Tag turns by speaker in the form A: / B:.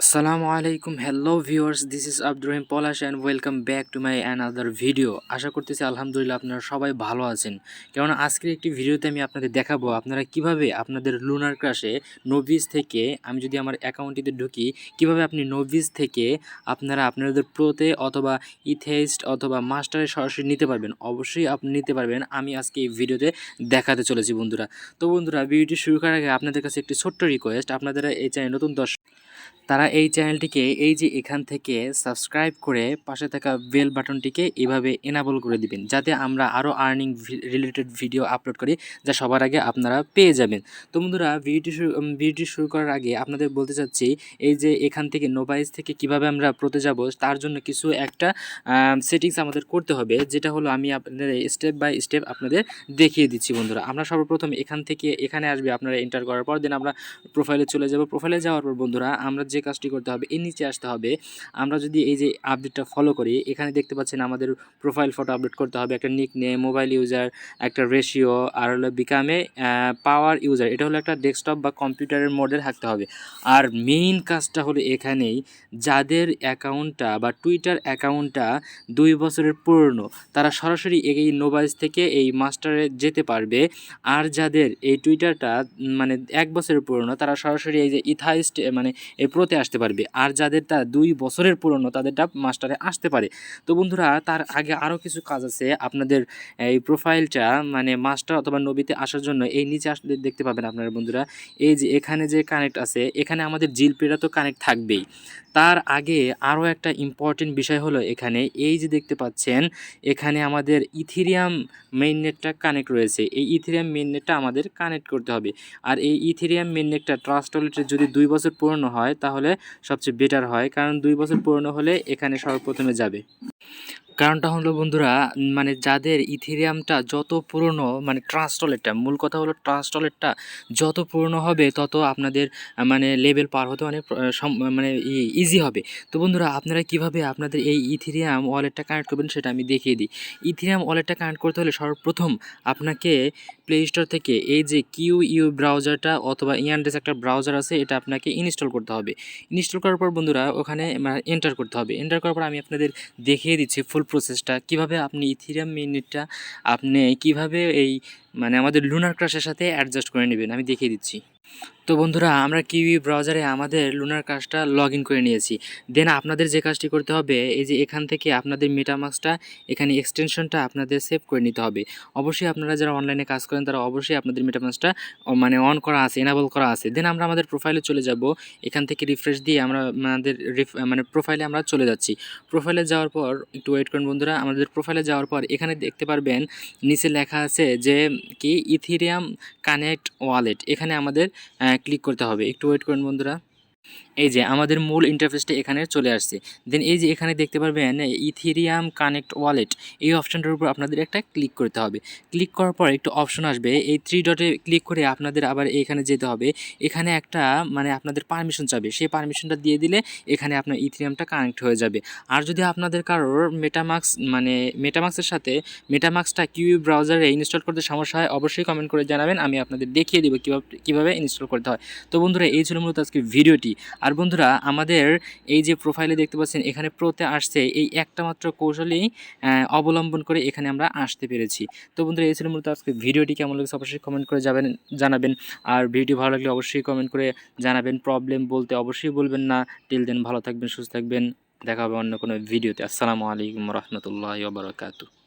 A: Assalamualaikum, hello viewers, this is Abdur Rahim polash and welcome back to my another video. আশা করতেছি আলহামদুলিল্লাহ আপনারা সবাই ভালো আছেন। কারণ আজকের একটি ভিডিওতে আমি আপনাদের দেখাবো আপনারা কিভাবে আপনাদের লুনার ক্রাশে নোবিস থেকে আমি যদি আমার অ্যাকাউন্টটিতে ঢুকি কিভাবে আপনি নোবিস থেকে আপনারা আপনাদের প্রোতে অথবা ইথেইস্ট অথবা মাস্টারে সরাসরি নিতে পারবেন। অবশ্যই আপনি নিতে পারবেন, আমি আজকে এই ভিডিওতে দেখাতে চলেছি বন্ধুরা। তো বন্ধুরা, ভিডিওটি শুরু করার আগে আপনাদের কাছে একটি ছোট্ট রিকোয়েস্ট, আপনারা এই চ্যানেল নতুন দর্শক তারা এই চ্যানেলটিকে এই যে এখান থেকে সাবস্ক্রাইব করে পাশে থাকা বেল বাটনটিকে এভাবে এনাবল করে দিবেন, যাতে আমরা আরও আর্নিং রিলেটেড ভিডিও আপলোড করি, যা সবার আগে আপনারা পেয়ে যাবেন। তো বন্ধুরা, ভিডিওটি শুরু করার আগে আপনাদের বলতে চাচ্ছি, এই যে এখান থেকে নোবাইস থেকে কিভাবে আমরা প্রতে যাব তার জন্য কিছু একটা সেটিংস আমাদের করতে হবে, যেটা হলো আমি আপনাদের স্টেপ বাই স্টেপ আপনাদের দেখিয়ে দিচ্ছি। বন্ধুরা, আমরা সর্বপ্রথম এখান থেকে এখানে আসবে, আপনারা এন্টার করার পর দেন আমরা প্রোফাইলে চলে যাব। প্রোফাইলে যাওয়ার পর বন্ধুরা, আমরা যে কাজটি করতে হবে, এর নিচে আসতে হবে। আমরা যদি এই যে আপডেটটা ফলো করি, এখানে দেখতে পাচ্ছেন আমাদের প্রোফাইল ফটো আপডেট করতে হবে, একটা নিক নেম, মোবাইল ইউজার, একটা রেশিও, আর হলো বিকামে পাওয়ার ইউজার। এটা হলো একটা ডেস্কটপ বা কম্পিউটারের মোডে থাকতে হবে। আর মেইন কাজটা হলো এখানেই, যাদের অ্যাকাউন্টটা বা টুইটার অ্যাকাউন্টটা 2 বছরের পুরনো তারা সরাসরি এই নোবাইস থেকে এই মাস্টারে যেতে পারবে। আর যাদের এই টুইটারটা মানে 1 বছরের পুরনো তারা সরাসরি এই যে ইথাইস্ট মানে এই প্রোতে আসতে পারবে। আর যাদেরটা 2 বছরের পুরনো তাদেরটা মাস্টারে আসতে পারে। তো বন্ধুরা, তার আগে আরও কিছু কাজ আছে। আপনাদের এই প্রোফাইলটা মানে মাস্টার অথবা নবীতে আসার জন্য এই নিচে আসলে দেখতে পাবেন আপনারা বন্ধুরা, এই যে এখানে যে কানেক্ট আছে, এখানে আমাদের জিলপেটা তো কানেক্ট থাকবেই। তার আগে আরও একটা ইম্পর্টেন্ট বিষয় হলো, এখানে এই যে দেখতে পাচ্ছেন এখানে আমাদের ইথেরিয়াম মেইন নেটটা কানেক্ট রয়েছে। এই ইথেরিয়াম মেইন নেটটা আমাদের কানেক্ট করতে হবে। আর এই ইথেরিয়াম মেইন নেটটা ট্রাস্ট ওয়ালেটের যদি 2 বছর পুরনো হয় তাহলে সবচেয়ে বেটার হয়, কারণ 2 বছর পুরনো হলে এখানে সর্বপ্রথমে যাবে। কারণটা হলো বন্ধুরা, মানে যাদের ইথেরিয়ামটা যত পুরনো, মানে ট্রাস্ট ওয়ালেটটা, মূল কথা হলো ট্রাস্ট ওয়ালেটটা যত পুরনো হবে তত আপনাদের মানে লেভেল পার হতে অনেক মানে ইজি হবে। তো বন্ধুরা, আপনারা কিভাবে আপনাদের এই ইথেরিয়াম ওয়ালেটটা কানেক্ট করবেন সেটা আমি দেখিয়ে দিই। ইথেরিয়াম ওয়ালেটটা কানেক্ট করতে হলে সর্বপ্রথম আপনাকে প্লে স্টোর থেকে এই যে কিউ ব্রাউজারটা অথবা ইয়ানডেস একটা ব্রাউজার আছে, এটা আপনাকে ইনস্টল করতে হবে। ইনস্টল করার পর বন্ধুরা ওখানে এন্টার করতে হবে। এন্টার করার পর আমি আপনাদের দেখিয়ে দিচ্ছি ফুল প্রসেসটা, কিভাবে আপনি ইথেরিয়াম মিনিটটা আপনি কিভাবে এই মানে আমাদের লুনার ক্রাশের সাথে অ্যাডজাস্ট করে নেবেন, আমি দেখিয়ে দিচ্ছি। তো বন্ধুরা, আমরা কিউই ব্রাউজারে আমাদের লুনার কাজটা লগ ইন করে নিয়েছি। দেন আপনাদের যে কাজটি করতে হবে, এই যে এখান থেকে আপনাদের মেটামাস্কটা এখানে এক্সটেনশনটা আপনাদের সেভ করে নিতে হবে। অবশ্যই আপনারা যারা অনলাইনে কাজ করেন তারা অবশ্যই আপনাদের মেটামাস্কটা মানে অন করা আছে, এনাবল করা আছে। দেন আমরা আমাদের প্রোফাইলে চলে যাব। এখান থেকে রিফ্রেশ দিয়ে আমরা আমাদের মানে প্রোফাইলে আমরা চলে যাচ্ছি। প্রোফাইলে যাওয়ার পর একটু ওয়েট করুন বন্ধুরা। আমাদের প্রোফাইলে যাওয়ার পর এখানে দেখতে পারবেন নিচে লেখা আছে যে কি ইথেরিয়াম কানেক্ট ওয়ালেট, এখানে আমাদের ক্লিক করতে হবে। একটু ওয়েট করুন বন্ধুরা। এই যে আমাদের মূল ইন্টারফেসটা এখানে চলে আসছে। দেন এই যে এখানে দেখতে পারবেন ইথেরিয়াম কানেক্ট ওয়ালেট, এই অপশানটার উপর আপনাদের একটা ক্লিক করতে হবে। ক্লিক করার পর একটু অপশন আসবে, এই 3 ডটে ক্লিক করে আপনাদের আবার এইখানে যেতে হবে। এখানে একটা মানে আপনাদের পারমিশন চাবে, সেই পারমিশনটা দিয়ে দিলে এখানে আপনার ইথেরিয়ামটা কানেক্ট হয়ে যাবে। আর যদি আপনাদের কারোর মেটামাক্সের সাথে মেটামাক্সটা কিউই ব্রাউজারে ইনস্টল করতে সমস্যা হয়, অবশ্যই কমেন্ট করে জানাবেন, আমি আপনাদের দেখিয়ে দেবো কীভাবে ইনস্টল করতে হয়। তো বন্ধুরা, এই ছিল মূলত আজকে ভিডিওটি। আর বন্ধুরা, আমাদের এই যে প্রোফাইলে দেখতে পাচ্ছেন এখানে প্রোতে আসছে, এই একটা মাত্র কৌশলেই অবলম্বন করে এখানে আমরা আসতে পেরেছি। তো বন্ধুরা, এই ছিল মূলত আজকে ভিডিওটি। কেমন লাগছে অবশ্যই কমেন্ট করে জানাবেন। আর ভিডিও ভালো লাগলে অবশ্যই কমেন্ট করে জানাবেন। প্রবলেম বলতে অবশ্যই বলবেন না। টিল দেন ভালো থাকবেন, সুস্থ থাকবেন। দেখা হবে অন্য কোনো ভিডিওতে। আসসালামু আলাইকুম রহমতুল্লাহি ওয়া বারাকাতুহু।